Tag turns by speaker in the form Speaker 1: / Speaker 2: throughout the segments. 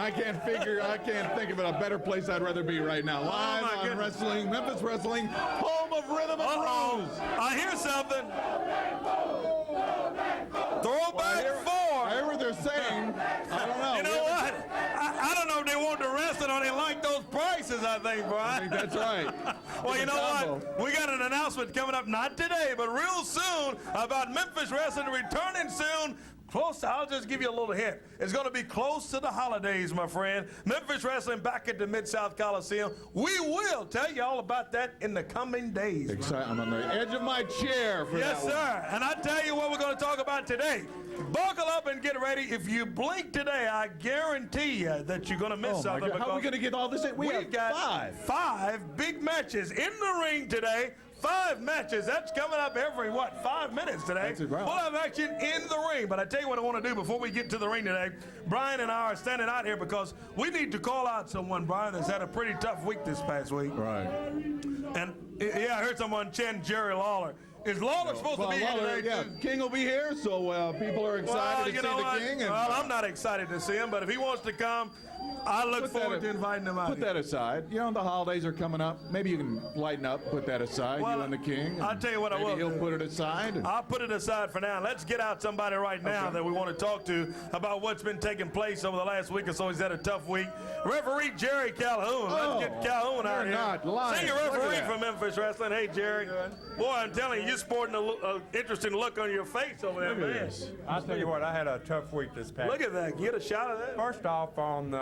Speaker 1: I can't think of a better place I'd rather be right now. Live on wrestling, Memphis Wrestling, home of Rhythm and Rose.
Speaker 2: I hear something. Throwback 4.
Speaker 1: I hear what they're saying. I don't know.
Speaker 2: You know what? I don't know if they want to wrestle or they like those prices, I think, Brian.
Speaker 1: I think that's right.
Speaker 2: Well, you know what? We got an announcement coming up, not today, but real soon, about Memphis Wrestling returning soon. Close to, I'll just give you a little hint. It's going to be close to the holidays, my friend. Memphis Wrestling back at the Mid-South Coliseum. We will tell you all about that in the coming days.
Speaker 1: Excited. I'm on the edge of my chair for
Speaker 2: yes,
Speaker 1: that
Speaker 2: sir. And I tell you what we're going to talk about today. Buckle up and get ready. If you blink today, I guarantee you that you're going to miss something.
Speaker 1: How are we going to get all this in?
Speaker 2: We've got five big matches in the ring today. 5 matches. That's coming up every, 5 minutes today. We'll have action in the ring. But I tell you what I want to do before we get to the ring today. Brian and I are standing out here because we need to call out someone, Brian, that's had a pretty tough week this past week.
Speaker 1: Right.
Speaker 2: And, I heard someone chant Jerry Lawler. Is Lawler supposed to be here today, too?
Speaker 1: King will be here, so people are excited to see the King.
Speaker 2: Well, I'm not excited to see him, but if he wants to come, I look forward to inviting him out.
Speaker 1: Put that aside. You know, the holidays are coming up. Maybe you can lighten up, put that aside, you and the King.
Speaker 2: I'll tell you what I will.
Speaker 1: Maybe he'll put it aside.
Speaker 2: I'll put it aside for now. Let's get out somebody right now that we want to talk to about what's been taking place over the last week or so. He's had a tough week. Referee Jerry Calhoun. Let's get Calhoun out here.
Speaker 1: Not lying.
Speaker 2: Senior referee from Memphis Wrestling. Hey, Jerry. Boy, I'm telling you, you're sporting an interesting look on your face over there, man.
Speaker 3: I'll tell you what, I had a tough week this past.
Speaker 2: Look at that. Get a shot of that.
Speaker 3: First off, on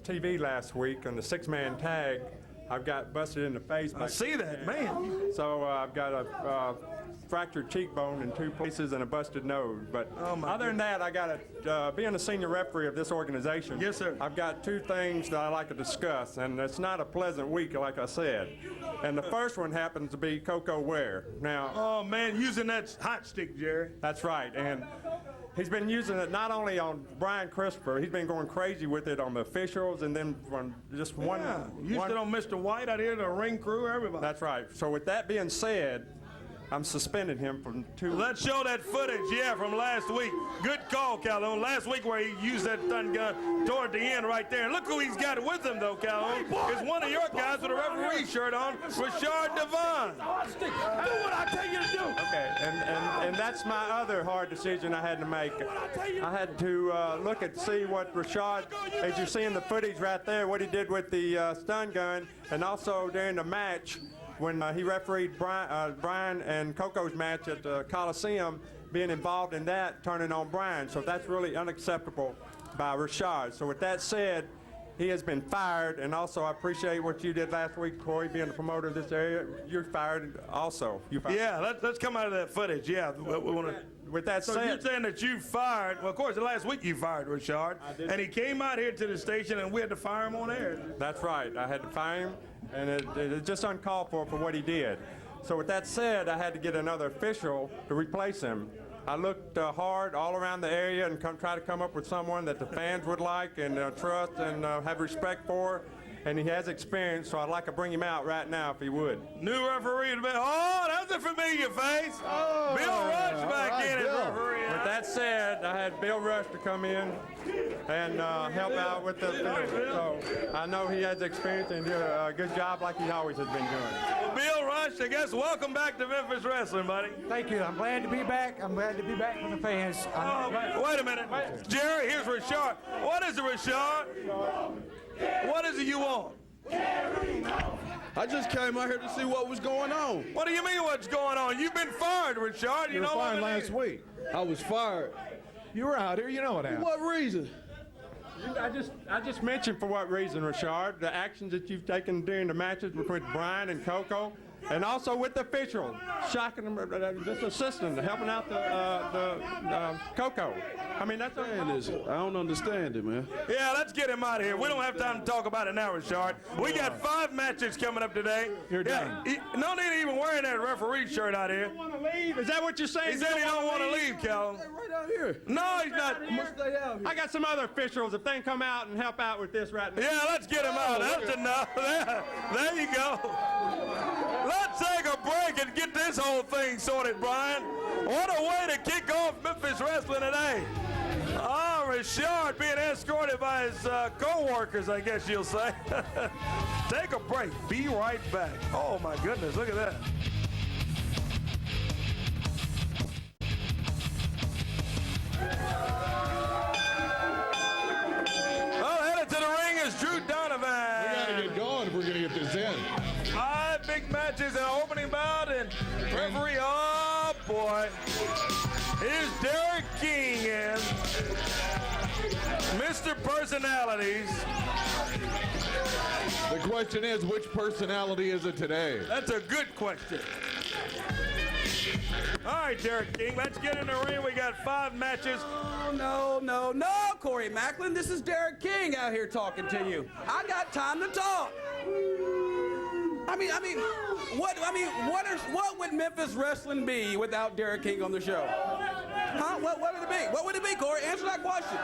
Speaker 3: TV last week on the 6-man tag, I've got busted in the face.
Speaker 2: I see that, man.
Speaker 3: So I've got a fractured cheekbone in 2 places and a busted nose. But other than that, I got being a senior referee of this organization.
Speaker 2: Yes, sir.
Speaker 3: I've got 2 things that I like to discuss, and it's not a pleasant week, like I said. And the first one happens to be Coco Ware. Now,
Speaker 2: oh man, using that hot stick, Jerry.
Speaker 3: That's right, and he's been using it not only on Brian Christopher, he's been going crazy with it on the officials, and then on just one.
Speaker 2: Used it on Mr. White out here, the ring crew, everybody.
Speaker 3: That's right. So with that being said, I'm suspending him from 2.
Speaker 2: Let's show that footage, from last week. Good call, Calhoun. Last week where he used that stun gun toward the end right there. And look who he's got with him, though, Calhoun. It's one of your guys with a referee shirt on, Rashard Devon.
Speaker 4: Do what I tell you to do.
Speaker 3: Okay, and that's my other hard decision I had to make. I had to look and see what Rashard, as you see in the footage right there, what he did with the stun gun, and also during the match, when he refereed Brian and Coco's match at the Coliseum, being involved in that, turning on Brian. So that's really unacceptable by Rashard. So with that said, he has been fired, and also I appreciate what you did last week, Corey, being the promoter of this area. You're fired also.
Speaker 2: Yeah, let's come out of that footage. Yeah, we want to.
Speaker 3: With that
Speaker 2: so
Speaker 3: said,
Speaker 2: you're saying that you fired, well, of course, last week you fired Rashard, and he came out here to the station, and we had to fire him on air.
Speaker 3: That's right. I had to fire him, and it's just uncalled for what he did. So with that said, I had to get another official to replace him. I looked hard all around the area and try to come up with someone that the fans would like and trust and have respect for. And he has experience, so I'd like to bring him out right now if he would.
Speaker 2: New referee. Oh, that's a familiar face.
Speaker 1: Oh,
Speaker 2: Bill Rush back in as referee.
Speaker 3: With that said, I had Bill Rush to come in and help out with the finish. So I know he has experience and did a good job like he always has been doing.
Speaker 2: Well, Bill Rush, I guess, welcome back to Memphis Wrestling, buddy.
Speaker 4: Thank you. I'm glad to be back. I'm glad to be back with the fans.
Speaker 2: Wait a minute. Jerry, here's Rashard. What is it, Rashard? What is it you want?
Speaker 5: I just came out here to see what was going on.
Speaker 2: What do you mean what's going on? You've been fired, Rashard.
Speaker 1: You were fired last week.
Speaker 5: I was fired.
Speaker 1: You were out here. You know what happened.
Speaker 5: For what reason?
Speaker 3: I just mentioned for what reason, Rashard, the actions that you've taken during the matches with Brian and Coco, and also with the official, shocking them, just assisting, helping out the Coco. I mean, that's
Speaker 5: I don't understand it, man.
Speaker 2: Yeah, let's get him out of here. We don't have time to talk about it now, Rashard. We got 5 matches coming up today.
Speaker 1: You're done.
Speaker 2: No need even wearing that referee shirt out here.
Speaker 3: want to leave? Is that what you're saying?
Speaker 2: He said he don't want to leave, Cal.
Speaker 5: Right out here.
Speaker 2: No, he's not.
Speaker 5: Stay out here.
Speaker 3: I got some other officials. If they can come out and help out with this right now.
Speaker 2: Yeah, let's get him out. That's enough. There you go. Let's take a break and get this whole thing sorted, Brian. What a way to kick off Memphis Wrestling today. All Richard being escorted by his co-workers, I guess you'll say. Take a break. Be right back. Oh, my goodness. Look at that. Well, headed to the ring is Drew Donovan.
Speaker 1: We got to get going if we're going to get this in.
Speaker 2: 5 big matches in our opening bout, and referee, oh boy, here's Derek King and Mr. Personalities.
Speaker 1: The question is, which personality is it today?
Speaker 2: That's a good question. All right, Derek King, let's get in the ring. We got 5 matches.
Speaker 6: No, Corey Maclin. This is Derek King out here talking to you. I got time to talk. What would Memphis Wrestling be without Derek King on the show? Huh? What would it be? What would it be, Corey? Answer that question.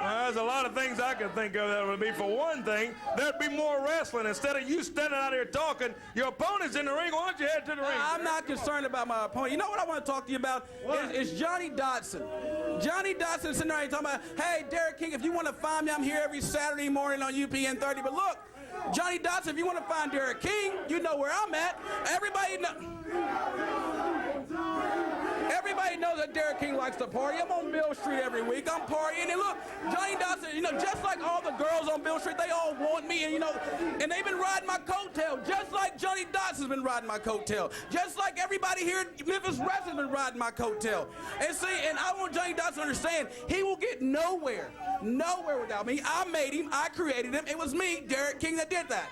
Speaker 2: There's a lot of things I can think of that would be. For one thing, there'd be more wrestling. Instead of you standing out here talking, your opponent's in the ring. Why don't you head to the ring?
Speaker 6: I'm not concerned about my opponent. You know what I want to talk to you about? Is Johnny Dotson. Johnny Dotson sitting there talking about, hey, Derek King, if you want to find me, I'm here every Saturday morning on UPN 30. But look, Johnny Dotson, if you want to find Derek King, you know where I'm at. Everybody knows that Derek King likes to party. I'm on Bill Street every week. I'm partying. And look, Johnny Dotson, just like all the girls on Bill Street, they all want me. And, and they've been riding my coattail, just like Johnny Dotson's been riding my coattail. Just like everybody here at Memphis Wrestling's been riding my coattail. And see, and I want Johnny Dotson to understand, he will get nowhere without me. I made him. I created him. It was me, Derek King, that did that.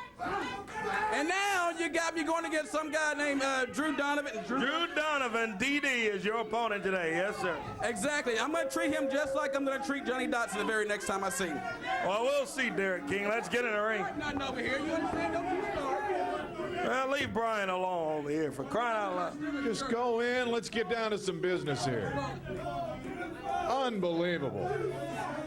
Speaker 6: And now you got me going against some guy named Drew Donovan.
Speaker 2: Drew Donovan, DD, is your opponent today. Yes, sir.
Speaker 6: Exactly. I'm going to treat him just like I'm going to treat Johnny Dotson the very next time I see him.
Speaker 2: Well, we'll see, Derek King. Let's get in the ring.
Speaker 6: Nothing over here. You understand? Don't you start.
Speaker 2: Well, leave Brian alone over here, for crying out loud.
Speaker 1: Just go in. Let's get down to some business here. Unbelievable.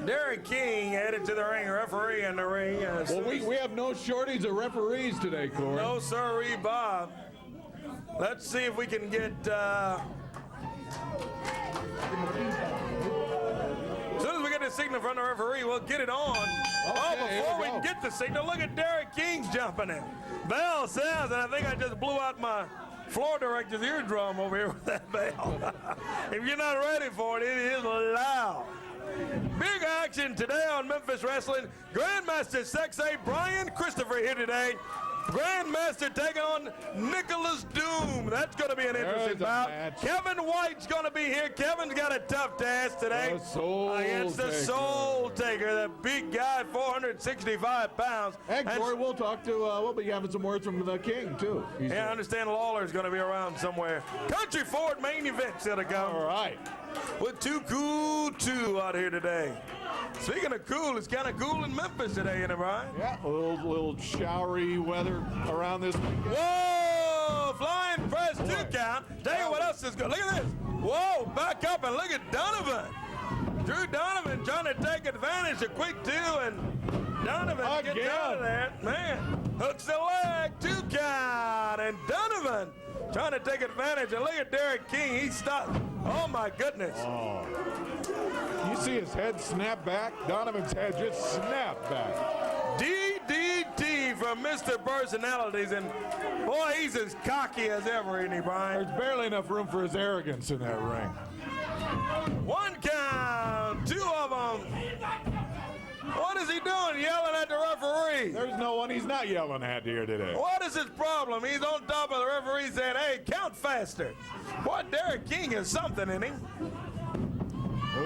Speaker 2: Derek King headed to the ring, referee in the ring.
Speaker 1: Well, we have no shortage of referees today, Corey.
Speaker 2: No, sirree, Bob. Let's see if we can get... As soon as we get the signal from the referee, we'll get it on. Before we can get the signal, look at Derek King jumping in. Bell sounds, and I think I just blew out my floor director's eardrum over here with that bell. If you're not ready for it, it is loud. Big action today on Memphis Wrestling. Grandmaster Sexay Brian Christopher here today. Grandmaster taking on Nicholas Doom. That's going to be an interesting bout. Kevin White's going to be here. Kevin's got a tough task today against the Soul Taker, the big guy, 465 pounds.
Speaker 1: And Corey, we'll talk to, we'll be having some words from the King, too.
Speaker 2: I understand Lawler's going to be around somewhere. Country Ford main event's going to come.
Speaker 1: All right.
Speaker 2: With Too Cool 2 out here today. Speaking of cool, it's kind of cool in Memphis today, isn't it, Brian?
Speaker 1: Yeah, a little showery weather around this weekend.
Speaker 2: Whoa! Flying press 2 count. Tell you what else is good. Look at this. Whoa, back up and look at Donovan. Drew Donovan trying to take advantage of quick 2, and Donovan gets out of there. Man, hooks the leg, 2 count, and Donovan trying to take advantage. And look at Derek King. He stopped. Oh, my goodness.
Speaker 1: Oh. You see his head snap back? Donovan's head just snapped back.
Speaker 2: DDT from Mr. Personalities. And, boy, he's as cocky as ever, isn't he, Brian?
Speaker 1: There's barely enough room for his arrogance in that ring.
Speaker 2: 1 count. 2 of them. What is he doing, yelling at the referee?
Speaker 1: There's no one he's not yelling at here today.
Speaker 2: What is his problem? He's on top of the referee saying, hey, count faster. Boy, Derek King is something in him.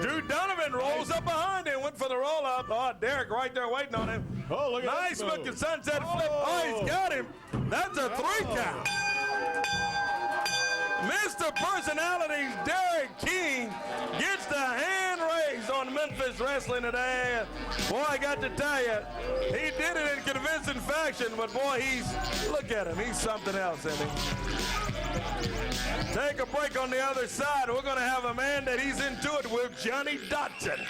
Speaker 2: Drew Donovan rolls up behind him, went for the roll-up. Oh, Derek right there waiting on him.
Speaker 1: Oh, look at that
Speaker 2: nice
Speaker 1: move.
Speaker 2: looking sunset flip. Oh, he's got him. That's a 3 count. Mr. Personalities, Derek King gets the hand raised on Memphis Wrestling today. Boy, I got to tell you, he did it in convincing fashion, but boy, look at him. He's something else, isn't he? Take a break on the other side. We're going to have a man that he's into it with, Johnny Dotson.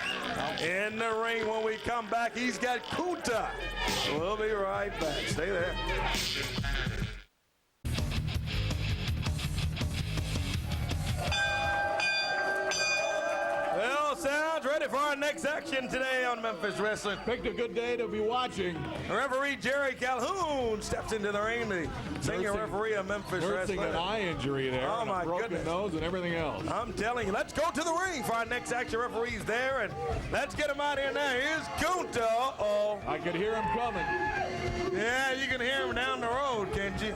Speaker 2: In the ring when we come back, he's got Kuta. We'll be right back. Stay there. Well, sounds ready ready for our next action today on Memphis Wrestling.
Speaker 1: Picked a good day to be watching.
Speaker 2: Referee Jerry Calhoun steps into the ring, the senior referee of Memphis
Speaker 1: Nursing
Speaker 2: Wrestling.
Speaker 1: an eye injury there.
Speaker 2: Oh,
Speaker 1: and
Speaker 2: my
Speaker 1: a broken
Speaker 2: goodness.
Speaker 1: nose and everything else.
Speaker 2: I'm telling you, let's go to the ring for our next action. Referee's there, and let's get him out here now. Here's Kunta. Uh-oh.
Speaker 1: I could hear him coming.
Speaker 2: Yeah, you can hear him down the road, can't you?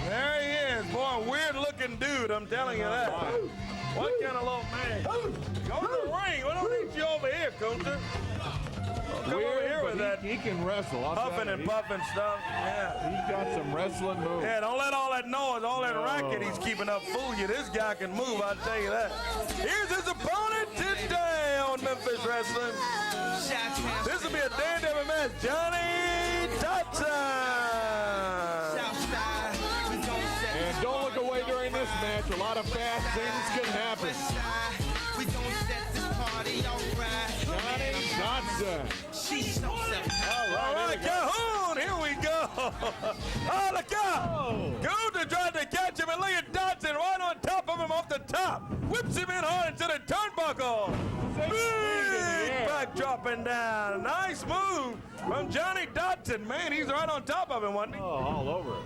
Speaker 2: There he is. Boy, weird-looking dude, I'm telling you that. What kind of little man? Go to the ring. We don't need you over here, Kunta. Come over here with that
Speaker 1: He can wrestle.
Speaker 2: puffing and puffing stuff. Yeah.
Speaker 1: He's got some wrestling moves.
Speaker 2: Yeah, don't let all that noise, all that racket he's keeping up fool you. This guy can move, I'll tell you that. Here's his opponent today on Memphis Wrestling. This will be a day-to-day match. Johnny Dotson.
Speaker 1: And don't look away during this match. A lot of fast things can happen. Johnny Dotson.
Speaker 2: All right, Calhoun, here we go. Oh, look out. Kunta tried to catch him, and look at Dotson right on top of him off the top. Whips him in hard into the turnbuckle. Big back dropping down. Nice move from Johnny Dotson. Man, he's right on top of him, wasn't he?
Speaker 1: Oh, all over it.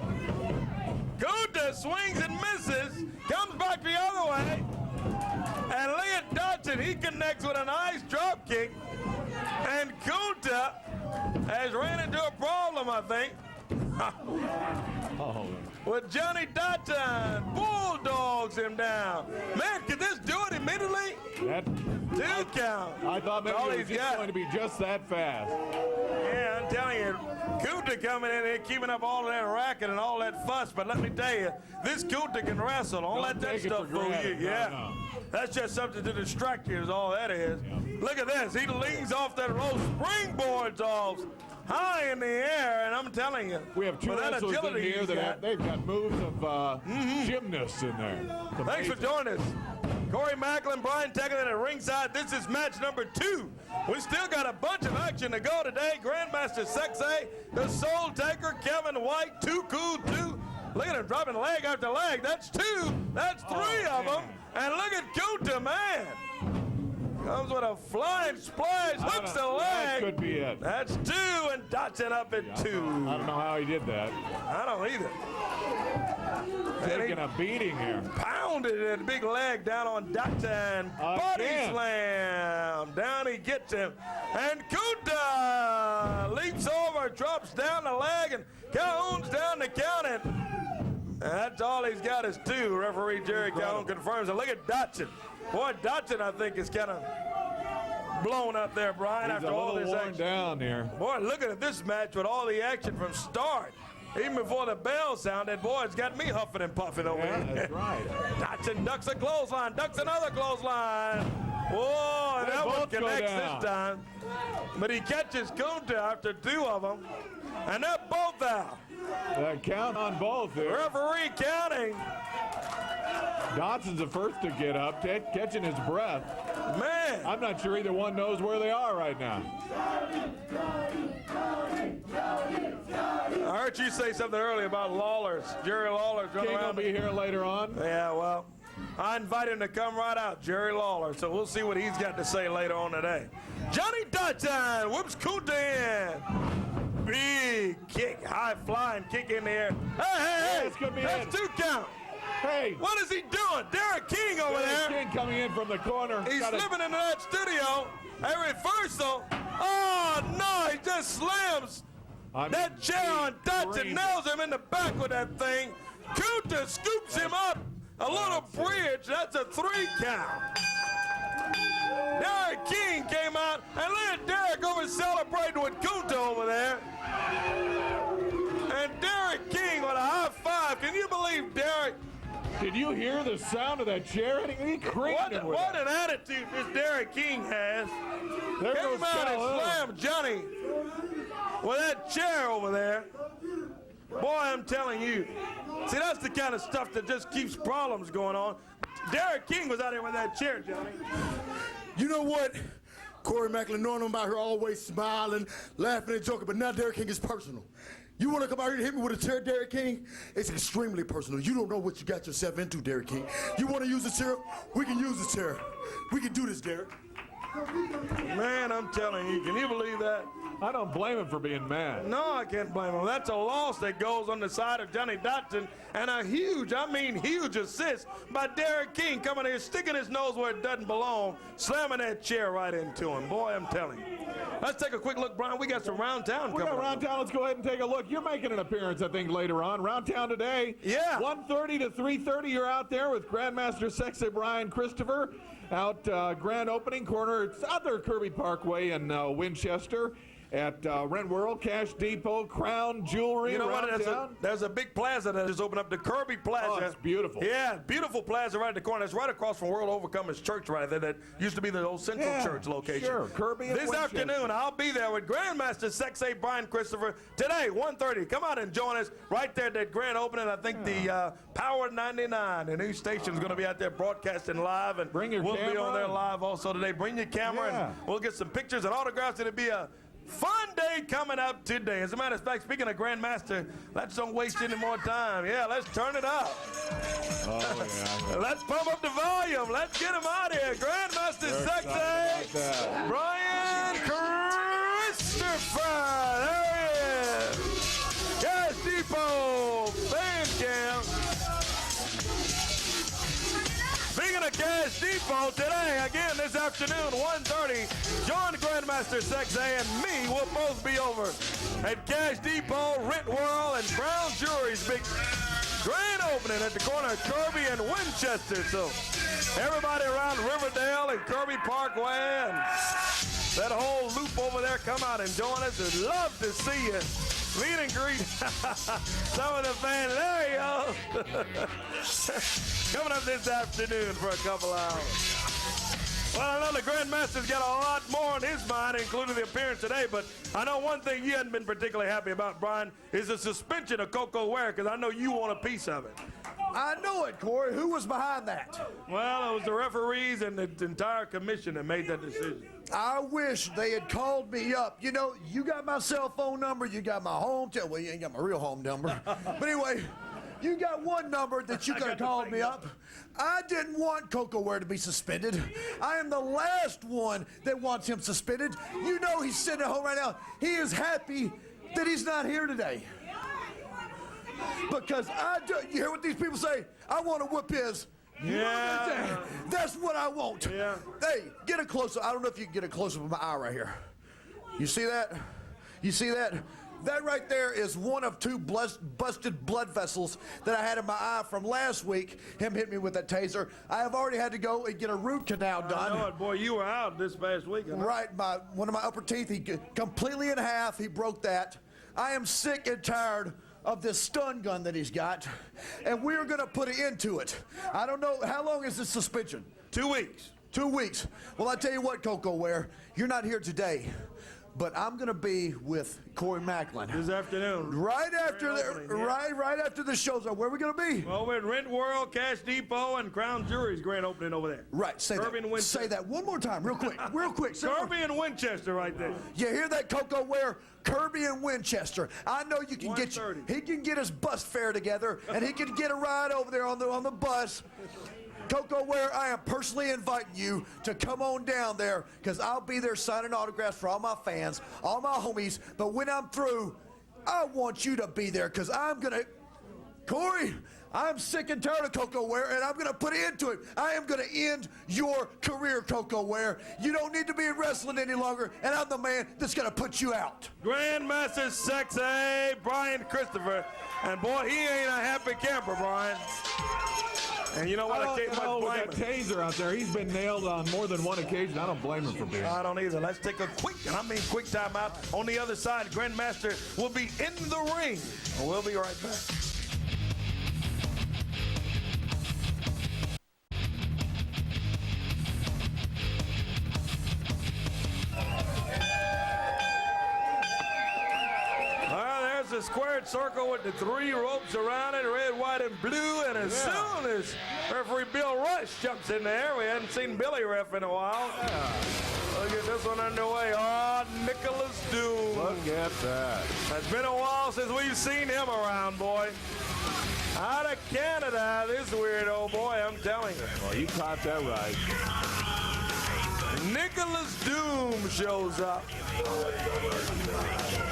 Speaker 2: Kunta swings and misses, comes back the other way, and look at Dotson. He connects with a nice drop kick, and Kunta has ran into a problem, I think, with Johnny Dotson. Bulldogs him down. Man, could this do it immediately?
Speaker 1: That,
Speaker 2: 2 count.
Speaker 1: I thought maybe
Speaker 2: All
Speaker 1: it was
Speaker 2: he's
Speaker 1: just
Speaker 2: got.
Speaker 1: going to be just that fast.
Speaker 2: Yeah, I'm telling you, Kunta coming in here, keeping up all of that racket and all that fuss. But let me tell you, this Kunta can wrestle. Don't let that
Speaker 1: take it
Speaker 2: stuff
Speaker 1: for
Speaker 2: fool you.
Speaker 1: granted.
Speaker 2: Yeah.
Speaker 1: No.
Speaker 2: That's just something to distract you is all that is. Look at this. He leans off that rope, springboards off high in the air, and I'm telling you,
Speaker 1: We have two
Speaker 2: with that
Speaker 1: wrestlers in
Speaker 2: agility
Speaker 1: here
Speaker 2: he's
Speaker 1: that
Speaker 2: got.
Speaker 1: they've got moves of gymnasts in there. It's
Speaker 2: Thanks for
Speaker 1: amazing.
Speaker 2: joining us. Corey Maclin, Brian Tegelin at ringside. This is match number 2. We still got a bunch of action to go today. Grandmaster Sexay, the Soul Taker, Kevin White, Too Cool 2. Look at him dropping leg after leg. That's 2. That's 3 of them. And look at Kunta, man. Comes with a flying splash, hooks the leg.
Speaker 1: That could be it.
Speaker 2: That's 2, and Dotson up at 2.
Speaker 1: I don't know how he did that.
Speaker 2: I don't either.
Speaker 1: Taking a beating here.
Speaker 2: Pounded that big leg down on Dotson. Body
Speaker 1: Again.
Speaker 2: slam. Down he gets him. And Kunta leaps over, drops down the leg, and Calhoun's down to count it. And that's all he's got is 2. Referee Jerry Calhoun confirms. And look at Dotson. Boy, Dotson, I think, is kind of blown up there, Brian,
Speaker 1: He's
Speaker 2: after
Speaker 1: a
Speaker 2: all
Speaker 1: little
Speaker 2: this
Speaker 1: worn
Speaker 2: action.
Speaker 1: down here.
Speaker 2: Boy, looking at this match with all the action from start. Even before the bell sounded, boy, it's got me huffing and puffing over
Speaker 1: Yeah,
Speaker 2: here.
Speaker 1: that's right.
Speaker 2: Dotson ducks a clothesline, ducks another clothesline. Whoa,
Speaker 1: They
Speaker 2: that one
Speaker 1: both go
Speaker 2: connects
Speaker 1: down.
Speaker 2: this time. But he catches Kunta after 2 of them. And they're both out.
Speaker 1: Count on both here.
Speaker 2: Referee counting.
Speaker 1: Dotson's the first to get up, catching his breath.
Speaker 2: Man.
Speaker 1: I'm not sure either one knows where they are right now.
Speaker 2: I heard you say something earlier about Lawler's. Jerry Lawler's running
Speaker 1: King will
Speaker 2: around.
Speaker 1: be here later on.
Speaker 2: Yeah, well, I invite him to come right out, Jerry Lawler, so we'll see what he's got to say later on today. Johnny Dotson whoops Kunta in. Big kick, high flying kick in the air. Hey,
Speaker 1: this could be
Speaker 2: that's
Speaker 1: it.
Speaker 2: 2 count.
Speaker 1: Hey,
Speaker 2: What is he doing? Derek King over there.
Speaker 1: King coming in from the corner.
Speaker 2: He's
Speaker 1: Got a-
Speaker 2: slipping into that studio. A reversal. Oh, no, he just slams that chair on Dotson,
Speaker 1: screamed.
Speaker 2: nails him in the back with that thing. Kunta scoops him up. A little bridge. That's a 3 count. Derek King came out, and look at Derek over celebrating with Kunta over there. And Derek King with a high five. Can you believe Derek?
Speaker 1: Did you hear the sound of that chair? He creamed it with
Speaker 2: What
Speaker 1: it.
Speaker 2: an attitude this Derek King has.
Speaker 1: There
Speaker 2: Came
Speaker 1: goes
Speaker 2: out and
Speaker 1: Calhoun.
Speaker 2: slammed Johnny with that chair over there. Boy, I'm telling you. See, that's the kind of stuff that just keeps problems going on. Derek King was out there with that chair, Johnny.
Speaker 7: You know what? Corey Maclin, knowing him out here always smiling, laughing and joking, but now Derek King is personal. You want to come out here and hit me with a chair, Derek King? It's extremely personal. You don't know what you got yourself into, Derek King. You want to use the chair? We can use the chair. We can do this, Derek.
Speaker 2: Man, I'm telling you, can you believe that?
Speaker 1: I don't blame him for being mad.
Speaker 2: No, I can't blame him. That's a loss that goes on the side of Johnny Dotson, and a huge, I mean huge assist by Derek King coming here, sticking his nose where it doesn't belong, slamming that chair right into him. Boy, I'm telling you. Let's take a quick look, Brian. We got some Round Town coming up.
Speaker 1: Round Town. Let's go ahead and take a look. You're making an appearance, I think, later on. Round Town today.
Speaker 2: Yeah.
Speaker 1: 1:30 to 3:30. You're out there with Grandmaster Sexy Brian Christopher out grand opening corner, Other Kirby Parkway in Winchester. At Rent World, Cash Depot, Crown Jewelry.
Speaker 2: You know what?
Speaker 1: Town.
Speaker 2: There's a big plaza that just opened up, the Kirby Plaza.
Speaker 1: Oh, it's beautiful.
Speaker 2: Yeah, beautiful plaza right at the corner. It's right across from World Overcomers Church right there. That used to be the old Central Church location.
Speaker 1: Sure, Kirby and
Speaker 2: This
Speaker 1: Winchester.
Speaker 2: afternoon, I'll be there with Grandmaster Sexay Brian Christopher today, 1:30. Come out and join us right there at that grand opening. I think the Power 99, the new station, is going to be out there broadcasting live. And
Speaker 1: bring your
Speaker 2: we'll be
Speaker 1: camera.
Speaker 2: on there live also today. Bring your camera and we'll get some pictures and autographs. It'll be a fun day coming up today. As a matter of fact, speaking of Grandmaster, let's don't waste any more time. Yeah, let's turn it up.
Speaker 1: Oh, yeah.
Speaker 2: Let's pump up the volume. Let's get him out of here. Grandmaster Sexy Brian Christopher. There he is. Gas Depot fan cam. Speaking of Cash Depot, today, again, this afternoon, 1:30, John Grandmaster Sexay and me will both be over at Cash Depot, Rent World, and Crown Jewelry's big grand opening at the corner of Kirby and Winchester. So everybody around Riverdale and Kirby Parkway and that whole loop over there, come out and join us. We'd love to see you. Meet and greet some of the fans. There you go. Coming up this afternoon for a couple hours. Well, I know the Grandmaster's got a lot more on his mind, including the appearance today, but I know one thing you hadn't been particularly happy about, Brian, is the suspension of Coco Ware, because I know you want a piece of it.
Speaker 8: I know it, Corey. Who was behind that?
Speaker 2: Well, it was the referees and the entire commission that made that decision.
Speaker 8: I wish they had called me up. You know, you got my cell phone number, you got my home, well, you ain't got my real home number. But anyway, you got one number that you could have called me up. I didn't want Coco Ware to be suspended. I am the last one that wants him suspended. You know he's sitting at home right now. He is happy that he's not here today. Because you hear what these people say? I want to whoop his.
Speaker 2: Yeah.
Speaker 8: That's what I want.
Speaker 2: Yeah.
Speaker 8: Hey, get a close-up. I don't know if you can get a close-up of my eye right here. You see that? You see that? That right there is one of two busted blood vessels that I had in my eye from last week. Him hit me with that taser. I have already had to go and get a root canal done.
Speaker 2: I know it, boy. You were out this past week.
Speaker 8: Right. One of my upper teeth, he completely in half. He broke that. I am sick and tired of this stun gun that he's got, and we're going to put an end to it. I don't know, how long is this suspension?
Speaker 2: 2 weeks.
Speaker 8: 2 weeks. Well, I tell you what, Coco Ware, you're not here today, but I'm going to be with Corey Maclin
Speaker 2: This afternoon.
Speaker 8: right after the show's over. Where are we going to be?
Speaker 2: Well, we're at Rent World, Cash Depot, and Crown Jewelry's grand opening over there.
Speaker 8: Right. Say
Speaker 2: Kirby and
Speaker 8: that.
Speaker 2: Winchester.
Speaker 8: Say that one more time, real quick. Real quick. Say
Speaker 2: Kirby and Winchester right there.
Speaker 8: You hear that, Coco Ware? Kirby and Winchester. I know you can get
Speaker 2: 1:30.
Speaker 8: he can get his bus fare together, and he can get a ride over there on the bus. Coco Ware, I am personally inviting you to come on down there, because I'll be there signing autographs for all my fans, all my homies. But when I'm through, I want you to be there, because Corey, I'm sick and tired of Coco Ware, and I'm going to put an end to it. I am going to end your career, Coco Ware. You don't need to be in wrestling any longer, and I'm the man that's going to put you out.
Speaker 2: Grandmaster Sexy Brian Christopher. And boy, he ain't a happy camper, Brian. And you know what? I can't much blame
Speaker 1: that
Speaker 2: him.
Speaker 1: taser out there, he's been nailed on more than one occasion. I don't blame him for being.
Speaker 2: I don't either. Let's take a quick time out. On the other side, Grandmaster will be in the ring. We'll be right back. The squared circle with the 3 ropes around it, red, white, and blue. And as soon as referee Bill Rush jumps in there, we hadn't seen Billy ref in a while. Look at this one underway. Oh, Nicholas Doom.
Speaker 1: Look at that.
Speaker 2: It's been a while since we've seen him around, boy. Out of Canada, this weird old boy, I'm telling you.
Speaker 1: Well, you caught that right.
Speaker 2: Nicholas Doom shows up.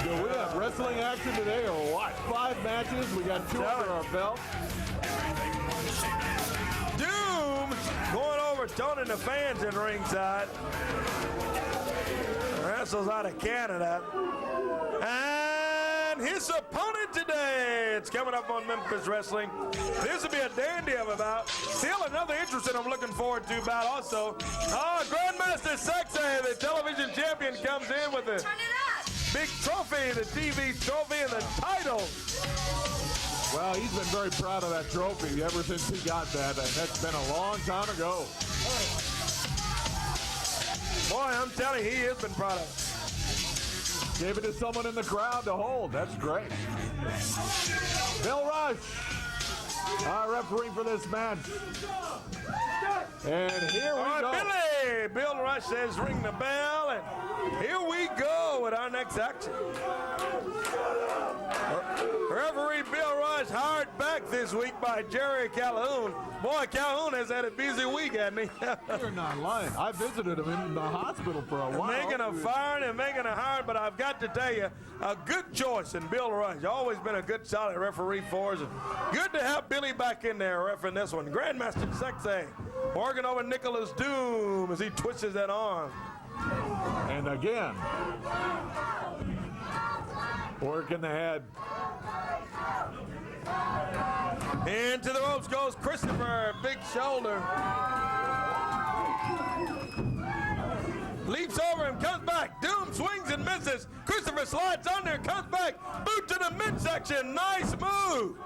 Speaker 1: Do we have wrestling action today or what? 5 matches. We got 2 under our belt.
Speaker 2: Doom going over toning the fans in ringside. Wrestles out of Canada. And his opponent today, it's coming up on Memphis Wrestling. This will be a dandy of a bout. Still another interesting I'm looking forward to bout also. Grandmaster Sexay, the television champion, comes in with the big trophy, the TV trophy, and the title.
Speaker 1: Well, he's been very proud of that trophy ever since he got that, and that's been a long time ago.
Speaker 2: Boy, I'm telling you, he has been proud of it.
Speaker 1: Gave it to someone in the crowd to hold. That's great. Bill Rush, our referee for this match. And here we go.
Speaker 2: Billy! Bill Rush says ring the bell, and here we go with our next action. Referee Bill Rush hired back this week by Jerry Calhoun. Boy, Calhoun has had a busy week, hasn't he?
Speaker 1: You're not lying. I visited him in the hospital for a while.
Speaker 2: Making a firing and making a hire, but I've got to tell you, a good choice in Bill Rush. Always been a good, solid referee for us. And good to have Billy back in there refereeing this one. Grandmaster Sexay working over Nicholas Doom as he twists that arm.
Speaker 1: And again, working the head.
Speaker 2: Into the ropes goes Christopher, big shoulder. Leaps over him, comes back. Doom swings and misses. Christopher slides on there, comes back. Boot to the midsection. Nice move.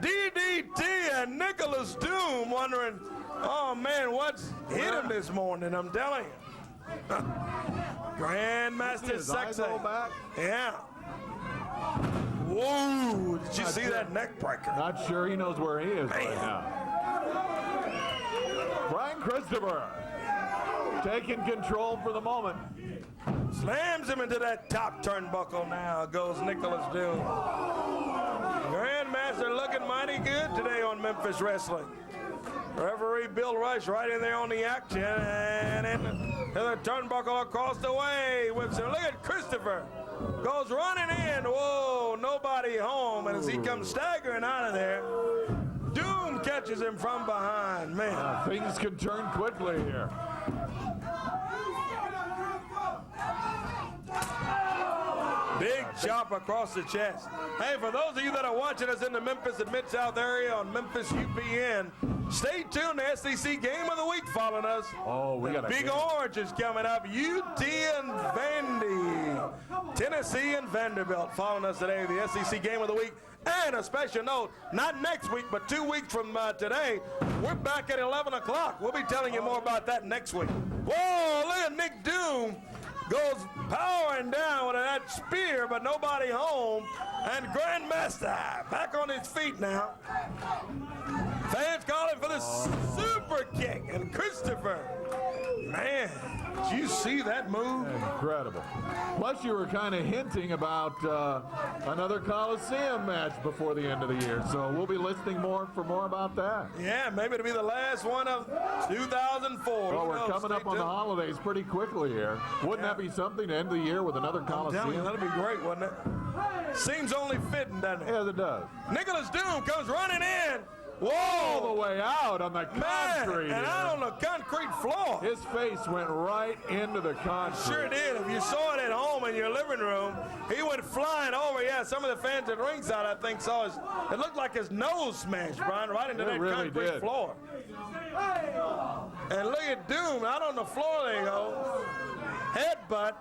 Speaker 2: DDT and Nicholas Doom wondering, oh man, what's hit him this morning? I'm telling you. Grandmaster Sexay. Yeah. Whoa, did you see that neck breaker?
Speaker 1: Not sure he knows where he is right now. Brian Christopher taking control for the moment.
Speaker 2: Slams him into that top turnbuckle now, goes Nicholas Doom. Grandmaster looking mighty good today on Memphis Wrestling. Referee Bill Rush right in there on the action, and the turnbuckle across the way. Whips him. Look at Christopher. Goes running in. Whoa, nobody home. And as he comes staggering out of there, Doom catches him from behind. Man.
Speaker 1: Things can turn quickly here.
Speaker 2: Big chop across the chest. Hey, for those of you that are watching us in the Memphis and Mid-South area on Memphis UPN, stay tuned to SEC Game of the Week following us.
Speaker 1: Oh, we got a
Speaker 2: Big
Speaker 1: game.
Speaker 2: Orange is coming up. UT and Vandy. Tennessee and Vanderbilt following us today. The SEC Game of the Week. And a special note, not next week, but 2 weeks from today, we're back at 11 o'clock. We'll be telling you more about that next week. Whoa, look at Nick Doom. Goes powering down with that spear, but nobody home. And Grandmaster back on his feet now. Fans calling for the super kick. And Christopher, man, did you see that move?
Speaker 1: Incredible. Plus, you were kind of hinting about another Coliseum match before the end of the year, so we'll be listening more about that.
Speaker 2: Yeah, maybe it'll be the last one of 2004.
Speaker 1: Well, we're coming up on the holidays pretty quickly here. Wouldn't that be something to end the year with another Coliseum?
Speaker 2: That'd be great, wouldn't it? Seems only fitting, doesn't it?
Speaker 1: Yes, it does.
Speaker 2: Nicholas Doom comes running in.
Speaker 1: All
Speaker 2: Whoa!
Speaker 1: the way out on the concrete.
Speaker 2: Man, and out on the concrete floor.
Speaker 1: His face went right into the concrete.
Speaker 2: Sure did. If you saw it at home in your living room, he went flying over. Yeah, some of the fans at ringside, I think, saw his. It looked like his nose smashed, Brian, right into that
Speaker 1: really
Speaker 2: concrete
Speaker 1: did.
Speaker 2: floor. And look at Doom out on the floor. There you go. Headbutt.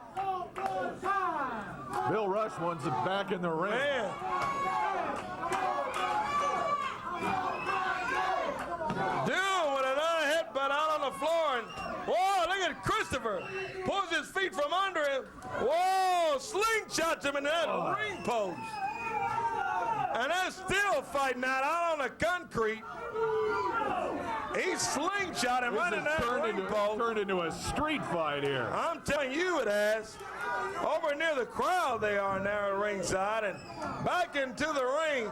Speaker 1: Bill Rush wants it back in the ring.
Speaker 2: Man. Doom with another headbutt out on the floor. And whoa, look at Christopher. Pulls his feet from under him. Whoa, slingshots him in that ring post. And they're still fighting out on the concrete. He slingshot him right in that ring post.
Speaker 1: Turned into a street fight here.
Speaker 2: I'm telling you it has. Over near the crowd they are now at ringside, and back into the ring.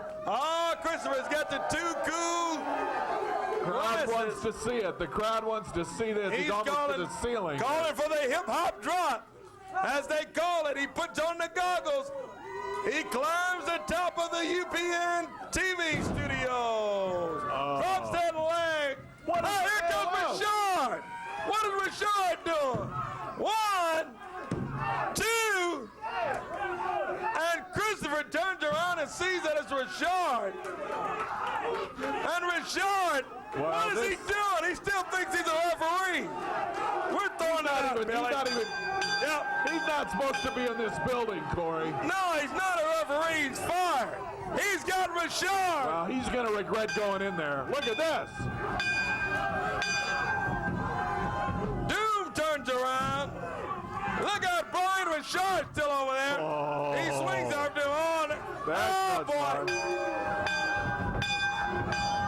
Speaker 2: Christopher's got the two cool.
Speaker 1: Crowd wants to see it. The crowd wants to see this. He's almost
Speaker 2: calling,
Speaker 1: to the ceiling.
Speaker 2: Calling for the hip-hop drop. As they call it, he puts on the goggles. He climbs the top of the UPN TV studios. Drops that leg. Here comes Richard. What is Richard doing? 1, 2. And Christopher turns around and sees that it's Richard. And Richard, what is he doing? He still thinks he's a referee. We're throwing that out, Billy.
Speaker 1: He's not supposed to be in this building, Corey.
Speaker 2: No, he's not a referee. He's fired. He's got Richard.
Speaker 1: Well, he's going to regret going in there. Look at this.
Speaker 2: Doom turns around. Look out, Brian Richard's still over there. He swings after him on. Boy.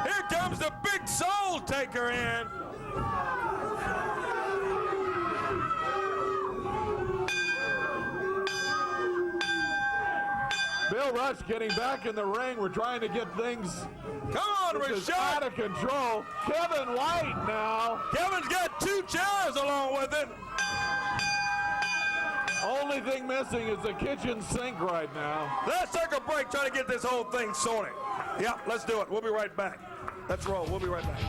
Speaker 2: Here comes the big soul taker in.
Speaker 1: Bill Rush getting back in the ring. We're trying to get things out of control. Kevin White now.
Speaker 2: Kevin's got 2 chairs along with it.
Speaker 1: Only thing missing is the kitchen sink right now.
Speaker 2: Let's take a break, try to get this whole thing sorted. Yeah, let's do it. We'll be right back. Let's roll. We'll be right back.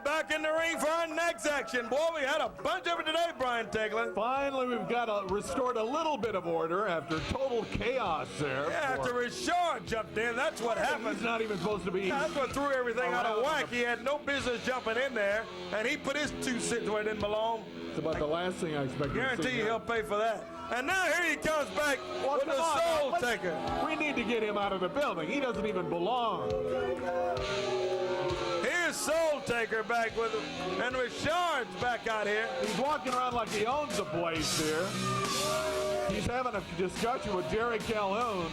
Speaker 2: Back in the ring for our next action. Boy, we had a bunch of it today, Brian Teglin.
Speaker 1: Finally, we've got restored a little bit of order after total chaos there.
Speaker 2: Yeah, after Richard jumped in, that's what happened.
Speaker 1: He's not even supposed to be.
Speaker 2: That's what threw everything out of whack. He had no business jumping in there, and he put his 2 cents where it didn't belong.
Speaker 1: It's about the last thing I expected.
Speaker 2: Guarantee you he'll pay for that. And now here he comes back with the soul taker.
Speaker 1: We need to get him out of the building. He doesn't even belong.
Speaker 2: Here's Soul Taker back with him, and Richard's back out here.
Speaker 1: He's walking around like he owns the place here. He's having a discussion with Jerry Calhoun.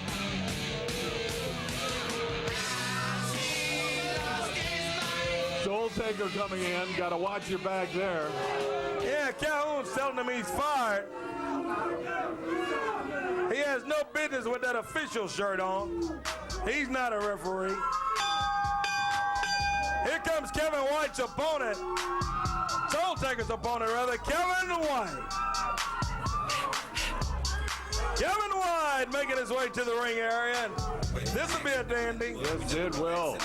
Speaker 1: Soul Taker coming in. Got to watch your back there.
Speaker 2: Yeah, Calhoun's telling him he's fired. He has no business with that official shirt on. He's not a referee. Here comes Kevin White's opponent. Soul Taker's opponent, rather, Kevin White. Kevin White making his way to the ring area, and this will be a dandy.
Speaker 1: Yes, it will.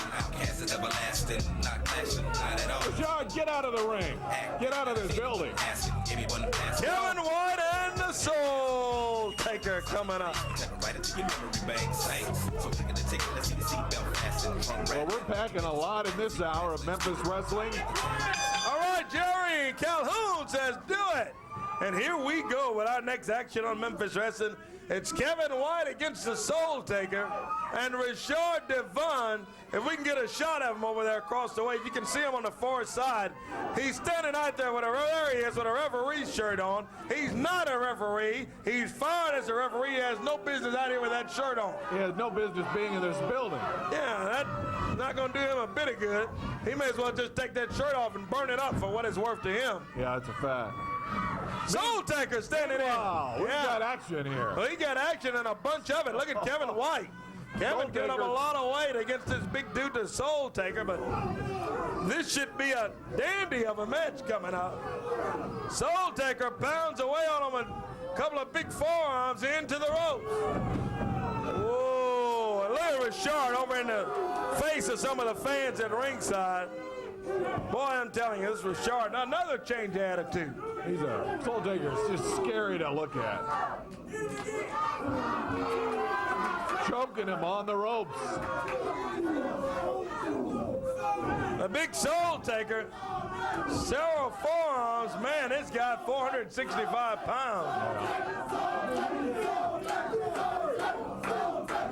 Speaker 1: Richard, get out of the ring. Get out of this building.
Speaker 2: Kevin White and the Soul Taker coming up.
Speaker 1: Well, we're packing a lot in this hour of Memphis Wrestling.
Speaker 2: All right, Jerry Calhoun says do it. And here we go with our next action on Memphis Wrestling. It's Kevin White against the Soul Taker and Richard Devon. If we can get a shot of him over there across the way, you can see him on the far side. He's standing out there with a referee's shirt on. He's not a referee. He's fired as a referee. He has no business out here with that shirt on.
Speaker 1: He has no business being in this building.
Speaker 2: Yeah, that's not going to do him a bit of good. He may as well just take that shirt off and burn it up for what it's worth to him.
Speaker 1: Yeah, it's a fact.
Speaker 2: Soul Taker standing in.
Speaker 1: Wow, we got action here.
Speaker 2: Well, he got action and a bunch of it. Look at Kevin White. Kevin giving up a lot of weight against this big dude, the Soul Taker, but this should be a dandy of a match coming up. Soul Taker pounds away on him and a couple of big forearms into the ropes. Whoa, and look at Richard over in the face of some of the fans at ringside. Boy, I'm telling you, this is Richard. Another change of attitude.
Speaker 1: He's a Soul Taker. It's just scary to look at. Choking him on the ropes.
Speaker 2: The big Soul Taker, several forearms. Man, this guy 465 pounds.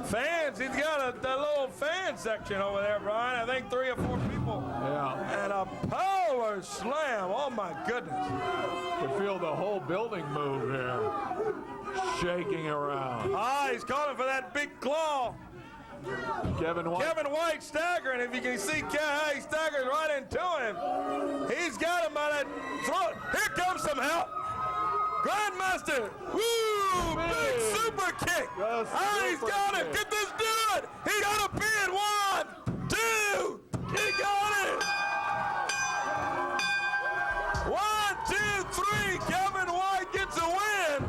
Speaker 2: Fans, he's got a little fan section over there, Brian. I think 3 or 4 people.
Speaker 1: Yeah.
Speaker 2: And a power slam. Oh, my goodness.
Speaker 1: You can feel the whole building move here. shaking around.
Speaker 2: Ah, he's calling for that big claw.
Speaker 1: Kevin
Speaker 2: White staggering. If you can see how he staggers right into him. He's got him by that throat. Here comes some help. Grandmaster. Woo! Big super kick. He's got it. Get this dude. He got a pin. 1, 2. He got it. 1, 2, 3. Kevin White gets a win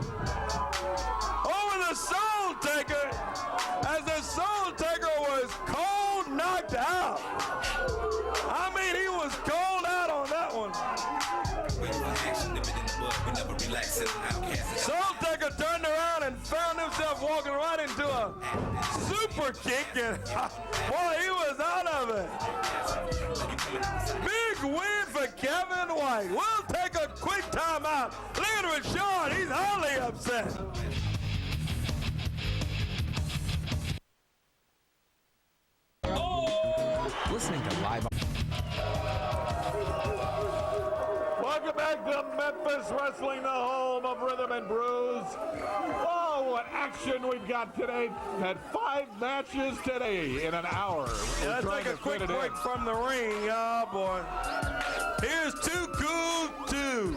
Speaker 2: over the Soul Taker, as the Soul Taker was cold knocked out. I mean, he was cold out on that one. Soul Taker turned around and found himself walking right into a super kick, and boy, he was out of it. Big win for Kevin White. We'll take a quick timeout. Look at Rashad. He's highly upset.
Speaker 9: Listening to live.
Speaker 1: Welcome back to Memphis Wrestling, the home of rhythm and brews. Oh, what action we've got today. Had 5 matches today in an hour.
Speaker 2: Let's take a quick break from the ring. Oh, boy. Here's Too Cool 2.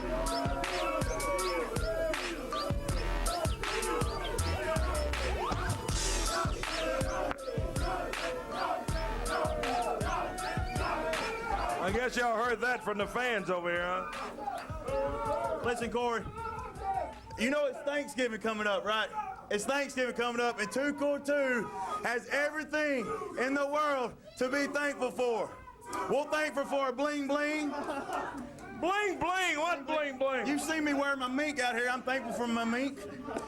Speaker 2: I guess y'all heard that from the fans over here, huh?
Speaker 10: Listen, Corey, you know it's Thanksgiving coming up, right? It's Thanksgiving coming up, and Too Cool 2 has everything in the world to be thankful for. We're thankful for a bling bling.
Speaker 2: Bling bling, what bling bling?
Speaker 10: You see me wearing my mink out here. I'm thankful for my mink.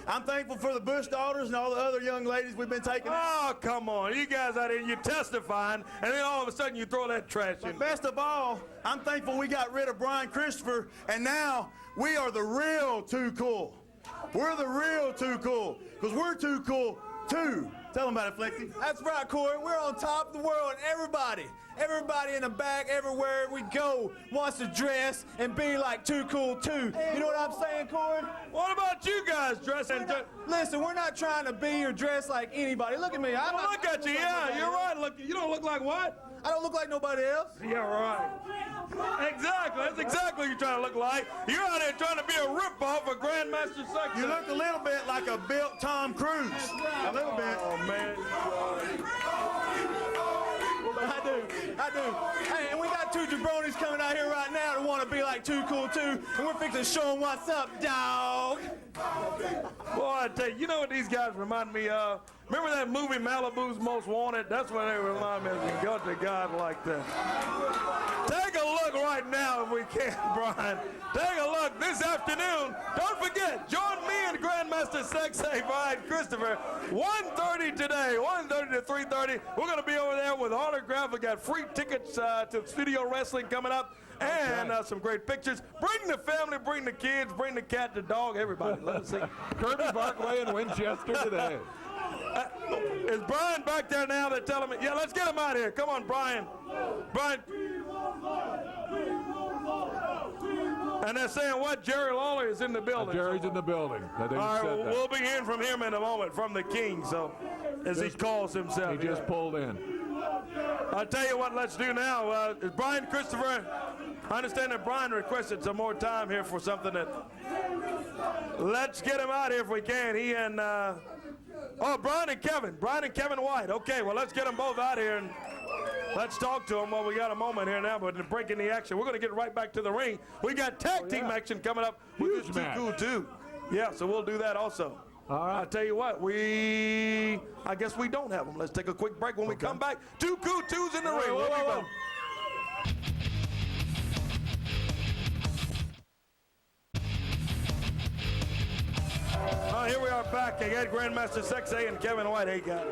Speaker 10: I'm thankful for the Bush daughters and all the other young ladies we've been taking.
Speaker 2: Oh, come on. You guys out here, you're testifying, and then all of a sudden you throw that trash in.
Speaker 10: But best of all, I'm thankful we got rid of Brian Christopher, and now we are the real Too Cool. We're the real Too Cool, because we're Too Cool too. Tell them about it, Flexi.
Speaker 11: That's right, Corey. We're on top of the world, and everybody in the back, everywhere we go, wants to dress and be like Too Cool too. You know what I'm saying, Corey?
Speaker 2: What about you guys dressing?
Speaker 11: Listen, we're not trying to be or dress like anybody. Look at me.
Speaker 2: Look at you. Yeah, you're right. Look, you don't look like what?
Speaker 11: I don't look like nobody else.
Speaker 2: Yeah, right. Exactly. That's exactly what you're trying to look like. You're out here trying to be a ripoff of Grandmaster Sexay.
Speaker 10: You look a little bit like a built Tom Cruise. A little bit.
Speaker 2: Oh, man.
Speaker 11: I do. Hey, and we got 2 jabronis coming out here right now that want to be like Too Cool too, and we're fixing to show them what's up, dog.
Speaker 2: Boy, I tell you, you know what these guys remind me of? Remember that movie Malibu's Most Wanted? That's what they remind me of. You go to God like that. Take a look right now if we can, Brian. Take a look this afternoon. Don't forget, join me and Grandmaster Sexay Brian Christopher. 1:30 today, 1:30 to 3:30. We're going to be over there with autograph. We got free tickets to studio wrestling coming up. And some great pictures. Bring the family, bring the kids, bring the cat, the dog, everybody. Let us see.
Speaker 1: Kirby Parkway in Winchester today.
Speaker 2: Is Brian back there now? They're telling me. Yeah, let's get him out of here. Come on, Brian. Brian. And they're saying what? Jerry Lawler is in the building.
Speaker 1: Jerry's in the building.
Speaker 2: All right, we'll be hearing from him in a moment, from the King, so as he calls himself.
Speaker 1: He just pulled in.
Speaker 2: I'll tell you what, let's do now. Is Brian Christopher, I understand that Brian requested some more time here for something that, let's get him out here if we can. He and, Brian and Kevin White. Okay, well, let's get them both out here and let's talk to them while we got a moment here now, but breaking the action. We're going to get right back to the ring. We got tag team action coming up with this Too Cool too. Yeah, so we'll do that also.
Speaker 1: All right.
Speaker 2: I'll tell you what, I guess we don't have them. Let's take a quick break. When we come back, Too Cool 2's in the ring. We'll be back. Here we are back. Again, Grandmaster Sexay and Kevin White. Hey, guys.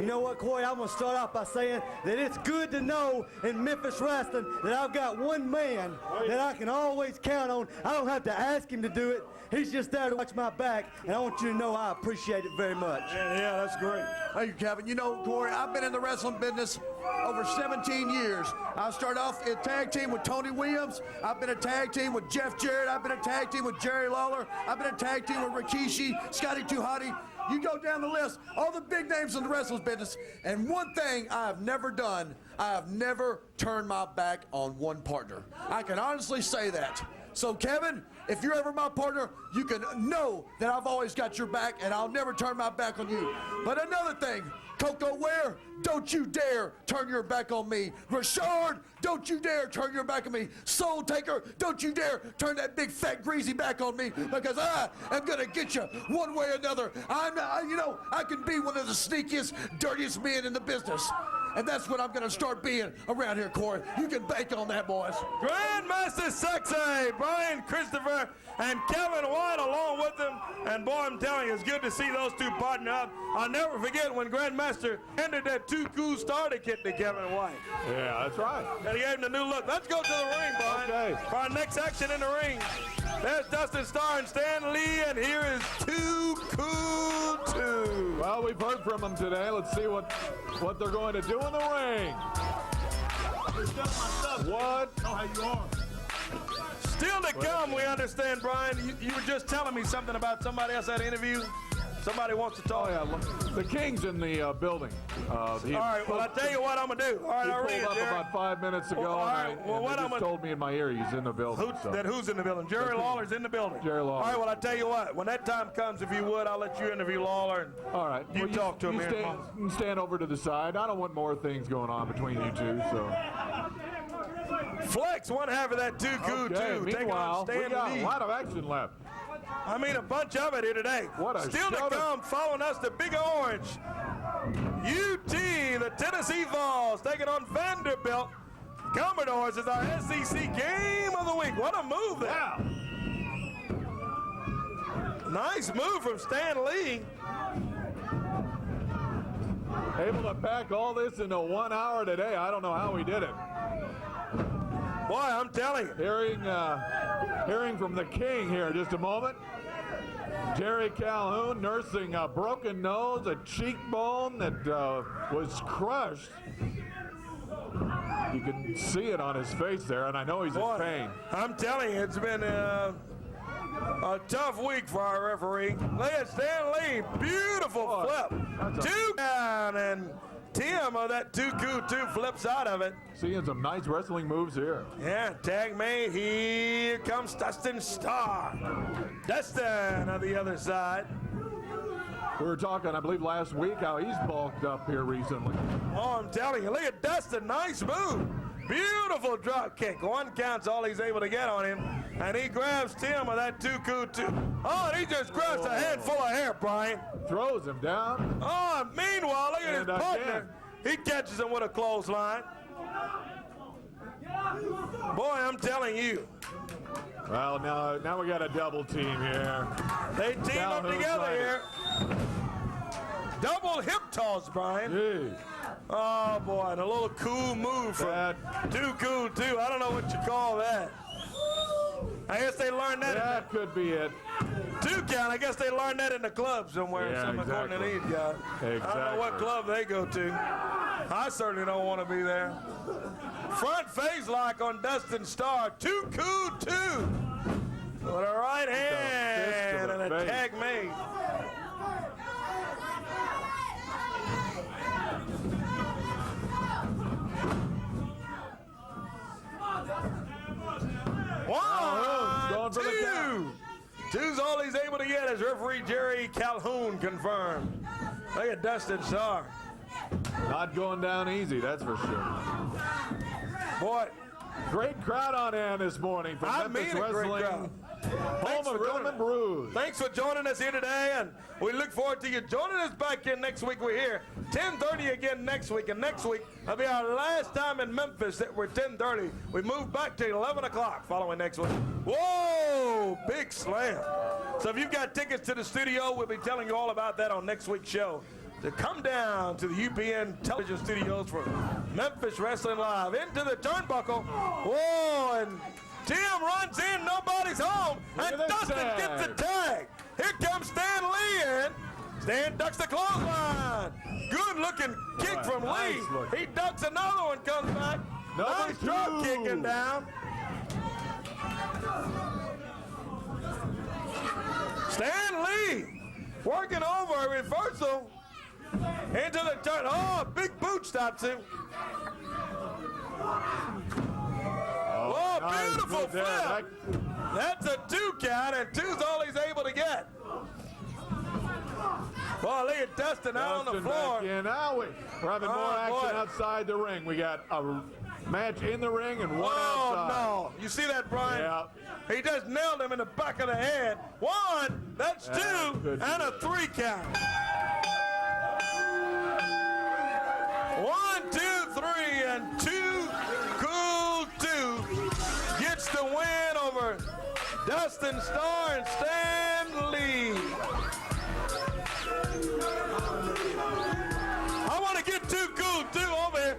Speaker 11: You know what, Corey? I'm going to start off by saying that it's good to know in Memphis Wrestling that I've got one man that I can always count on. I don't have to ask him to do it, He's just there to watch my back, and I want you to know I appreciate it very much.
Speaker 2: Yeah, that's great.
Speaker 8: Thank you, Kevin. You know, Corey, I've been in the wrestling business over 17 years. I started off in a tag team with Tony Williams. I've been a tag team with Jeff Jarrett. I've been a tag team with Jerry Lawler. I've been a tag team with Rikishi, Scotty 2 Hotty. You go down the list, all the big names in the wrestling business. And one thing I have never done, I have never turned my back on one partner. I can honestly say that. So, Kevin, if you're ever my partner, you can know that I've always got your back, and I'll never turn my back on you. But another thing, Coco Ware, don't you dare turn your back on me. Rashard, don't you dare turn your back on me. Soul Taker, don't you dare turn that big, fat, greasy back on me, because I am going to get you one way or another. I can be one of the sneakiest, dirtiest men in the business. And that's what I'm going to start being around here, Corey. You can bank on that, boys.
Speaker 2: Grandmaster Sexay, Brian Christopher, and Kevin White along with them. And boy, I'm telling you, it's good to see those two partner up. I'll never forget when Grandmaster handed that Too Cool starter kit to Kevin White.
Speaker 1: Yeah, that's right.
Speaker 2: And he gave him the new look. Let's go to the ring, Brian.
Speaker 1: Okay.
Speaker 2: For our next action in the ring. There's Dustin Starr and Stan Lee, and here is Too Cool 2.
Speaker 1: Well, we've heard from them today. Let's see what they're going to do in the ring. What?
Speaker 10: Know how you are.
Speaker 2: Still to come, we understand, Brian. You were just telling me something about somebody else at the interview. Somebody wants to talk.
Speaker 1: Oh, yeah. Look, the King's in the building.
Speaker 2: All right, well, I'll tell you what I'm going to do. All right, I'll read
Speaker 1: He
Speaker 2: it,
Speaker 1: pulled up
Speaker 2: Jerry.
Speaker 1: about 5 minutes ago,
Speaker 2: Well, all right, well, what
Speaker 1: and
Speaker 2: I'm
Speaker 1: just
Speaker 2: gonna-
Speaker 1: told me in my ear he's in the building.
Speaker 2: Who's in the building? Jerry Lawler's in the building.
Speaker 1: Jerry Lawler.
Speaker 2: All right, well, I'll tell you what. When that time comes, if you would, I'll let you interview Lawler. And
Speaker 1: all right.
Speaker 2: You talk to him here.
Speaker 1: You stand over to the side. I don't want more things going on between you two, so.
Speaker 2: Flex, one half of that Too Cool 2. Taking
Speaker 1: Meanwhile,
Speaker 2: on
Speaker 1: we
Speaker 2: Stan
Speaker 1: got
Speaker 2: Lee.
Speaker 1: a lot of action left.
Speaker 2: I mean, a bunch of it here today.
Speaker 1: What a
Speaker 2: Still to
Speaker 1: show.
Speaker 2: come, following us, the Big Orange. UT, the Tennessee Vols, taking on Vanderbilt. Commodores is our SEC Game of the Week. What a move there.
Speaker 1: Wow.
Speaker 2: Nice move from Stan Lee.
Speaker 1: Able to pack all this into 1 hour today. I don't know how he did it.
Speaker 2: Boy, I'm telling you.
Speaker 1: Hearing from the King here in just a moment. Jerry Calhoun nursing a broken nose, a cheekbone that was crushed. You can see it on his face there, and I know he's in pain.
Speaker 2: I'm telling you, it's been a tough week for our referee. Look at Stan Lee, beautiful flip. Two down, and Tim of that Too Cool 2 flips out of it.
Speaker 1: Seeing some nice wrestling moves here.
Speaker 2: Yeah, tag made. Here comes Dustin Starr. Dustin on the other side.
Speaker 1: We were talking, I believe, last week how he's bulked up here recently.
Speaker 2: Oh, I'm telling you, look at Dustin, nice move. Beautiful drop kick. One count's all he's able to get on him. And he grabs Tim of that Too Cool 2. Oh, and he just grabs a handful of hair, Brian.
Speaker 1: Throws him down.
Speaker 2: Oh, meanwhile, look at his partner. He catches him with a clothesline. Boy, I'm telling you.
Speaker 1: Well, now we got a double team here.
Speaker 2: They team up together here. Double hip toss, Brian.
Speaker 1: Jeez.
Speaker 2: Oh, boy, and a little cool move from Too Cool 2. I don't know what you call that. I guess they learned that.
Speaker 1: That could be it.
Speaker 2: 2 count. I guess they learned that in the club somewhere.
Speaker 1: Yeah,
Speaker 2: According to
Speaker 1: exactly.
Speaker 2: these guys.
Speaker 1: Exactly.
Speaker 2: I don't know what club they go to. I certainly don't want to be there. Front face lock on Dustin Starr. Too Cool 2. With a right hand and a tag made. One, two. Two's all he's able to get, as referee Jerry Calhoun confirmed. Look at Dustin Starr.
Speaker 1: Not going down easy, that's for sure.
Speaker 2: Boy.
Speaker 1: Great crowd on hand this morning from Memphis Wrestling. Home of Roman Brews.
Speaker 2: Thanks for joining us here today, and we look forward to you joining us back here next week. We're here 10:30 again next week, and next week will be our last time in Memphis that we're 10:30. We move back to 11 o'clock following next week. Whoa, big slam. So if you've got tickets to the studio, we'll be telling you all about that on next week's show. To come down to the UPN television studios for Memphis Wrestling Live. Into the turnbuckle. Whoa, and Tim runs in, nobody's home, and Dustin gets the tag. Here comes Stan Lee in. Stan ducks the clothesline. Good-looking kick from Lee. He ducks another one, comes back. Nice drop kicking down. Stan Lee working over a reversal into the turn. Oh, big boot stops him. Oh,
Speaker 1: nice
Speaker 2: beautiful flip. That's a 2 count, and 2's all he's able to get. Boy, look at Dustin out on the floor.
Speaker 1: Now we're having more action outside the ring. We got a match in the ring and one outside.
Speaker 2: Oh, no. You see that, Brian?
Speaker 1: Yeah.
Speaker 2: He just nailed him in the back of the head. 1, that's 2, and a 3 count. 1, 2, 3, and 2 Cool 2 gets the win over Dustin Starr and Stan Lee. I want to get 2 Cool 2 over here.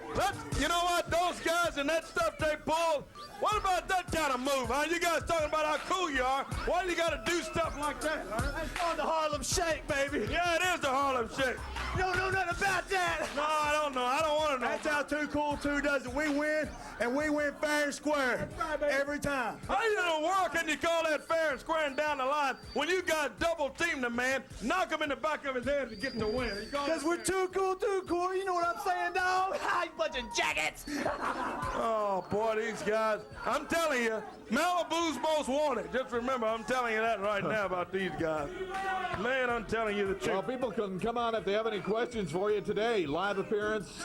Speaker 2: You know what? Those guys and that stuff they pull. What about that kind of move, huh? You guys talking about how cool you are. Why do you got to do stuff like that?
Speaker 11: That's called the Harlem Shake, baby.
Speaker 2: Yeah, it is the Harlem Shake.
Speaker 11: You don't know nothing about that.
Speaker 2: No, I don't know. I don't want to know.
Speaker 10: That's how 2 Cool 2 does it. We win, and we win fair and square every time.
Speaker 2: How in the world can you call that fair and square and down the line when you got double-teamed the man, knock him in the back of his head to get the win?
Speaker 11: Because we're 2 Cool 2, Corey. You know what I'm saying, dog? You bunch of jackets.
Speaker 2: Oh, boy, these guys. I'm telling you, Malibu's most wanted. Just remember, I'm telling you that right now about these guys. Man, I'm telling you the truth.
Speaker 1: Well, people can come on if they have any questions for you today. Live appearance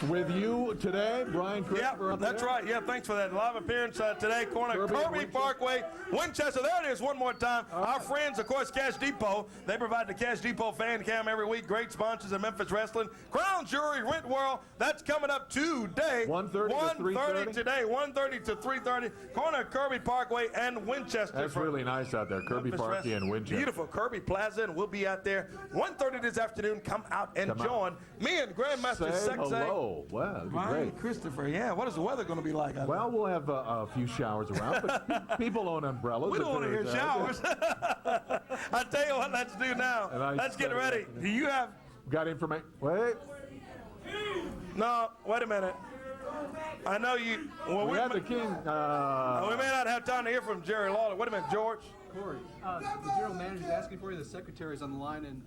Speaker 1: with you today, Brian Christopher.
Speaker 2: Yeah, that's right. Yeah, thanks for that. Live appearance today, corner Kirby Parkway, Winchester. There it is one more time. Our friends, of course, Cash Depot. They provide the Cash Depot fan cam every week. Great sponsors of Memphis Wrestling. Crown Jury, Rent World. That's coming up today.
Speaker 1: 1:30 to 3:30
Speaker 2: today, 1:30 to 3:30. Corner Kirby Parkway and Winchester.
Speaker 1: That's really nice out there, Kirby Parkway and Winchester.
Speaker 2: Beautiful Kirby Plaza, and we'll be out there 1:30 this afternoon. Come out and join me and Grandmaster
Speaker 1: Say
Speaker 2: Sexay.
Speaker 1: hello. Wow, that'd be great.
Speaker 2: Christopher, yeah. What is the weather going to be like out there?
Speaker 1: Well, we'll have a few showers around, but people own umbrellas.
Speaker 2: We don't want to hear showers. I tell you what, let's do now. Let's get ready. Do you have...
Speaker 1: Got information? Wait.
Speaker 2: No, wait a minute. I know you... Well,
Speaker 1: we had the king...
Speaker 2: we may not have time to hear from Jerry Lawler. Wait a minute, George.
Speaker 12: Corey, the general manager's asking for you. The secretary's on the line, and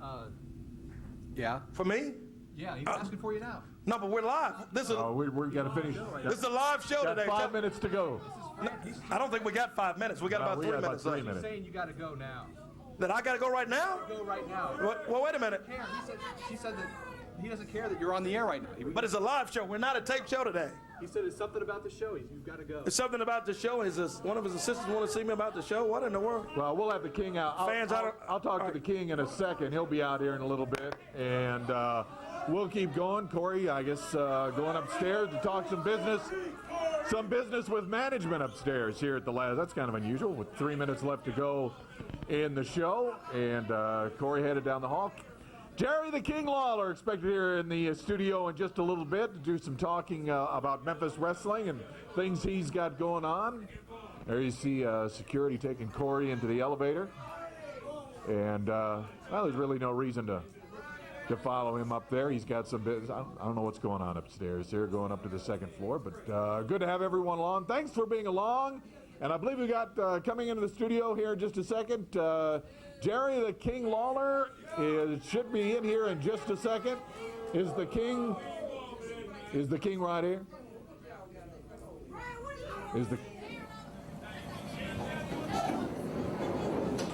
Speaker 12: yeah.
Speaker 2: For me?
Speaker 12: Yeah, he's asking for you now.
Speaker 2: No, but we're live. This is.
Speaker 1: we got to finish.
Speaker 2: This is a live show today.
Speaker 1: 5 minutes to go.
Speaker 2: No, I don't think we got 5 minutes. We got about 3 minutes left.
Speaker 12: He's saying you got to go now.
Speaker 2: That I got to go right now?
Speaker 12: Go right now.
Speaker 2: Well, wait a minute.
Speaker 12: She said that he doesn't care that you're on the air right now.
Speaker 2: But it's a live show. We're not a tape show today.
Speaker 12: He said it's something about the show. You've got to go.
Speaker 2: It's something about the show. One of his assistants want to see me about the show? What in the world?
Speaker 1: Well, we'll have the king out. I'll talk to the king in a second. He'll be out here in a little bit. And we'll keep going. Corey, I guess, going upstairs to talk some business. Some business with management upstairs here at the last. That's kind of unusual with 3 minutes left to go in the show. And Corey headed down the hall. Jerry the King Lawler expected here in the studio in just a little bit to do some talking about Memphis Wrestling and things he's got going on. There you see security taking Corey into the elevator. And, well, there's really no reason to follow him up there. He's got some business. I don't know what's going on upstairs here, going up to the second floor. But good to have everyone along. Thanks for being along. And I believe we got coming into the studio here in just a second, Jerry the King Lawler should be in here in just a second. Is the king right here?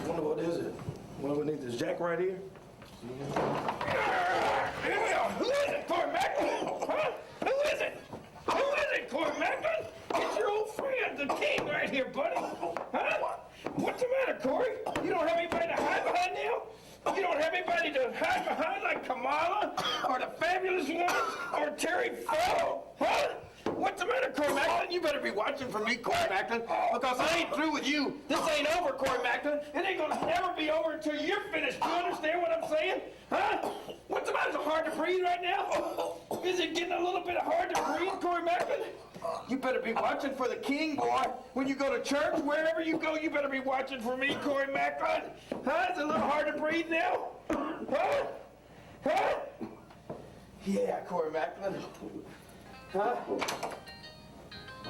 Speaker 2: Wonder what is it? What do we need? This jack right here?
Speaker 13: Who is it, Corey Maclin? Huh? Who is it? Who is it, Corey Maclin? It's your old friend, the king, right here, buddy. Huh? What's the matter, Corey? You don't have anybody to hide behind now? You don't have anybody to hide behind like Kamala or the Fabulous Ones or Terry Funk? Huh? What's the matter, Corey Maclin? You better be watching for me, Corey Maclin, because I ain't through with you. This ain't over, Corey Maclin. It ain't gonna never be over until you're finished. Do you understand what I'm saying? Huh? What's the matter? Is it hard to breathe right now? Is it getting a little bit hard to breathe, Corey Maclin? You better be watching for the king, boy. When you go to church, wherever you go, you better be watching for me, Corey Maclin. Huh? Is it a little hard to breathe now? Huh? Huh? Yeah, Corey Maclin. Huh?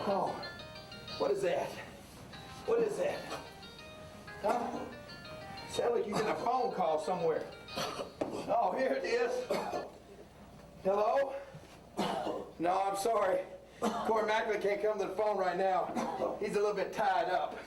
Speaker 13: Oh, what is that? What is that? Huh? Sound like you get a phone call somewhere. Oh, here it is. Hello? No, I'm sorry. Corey Maclin can't come to the phone right now. He's a little bit tied up.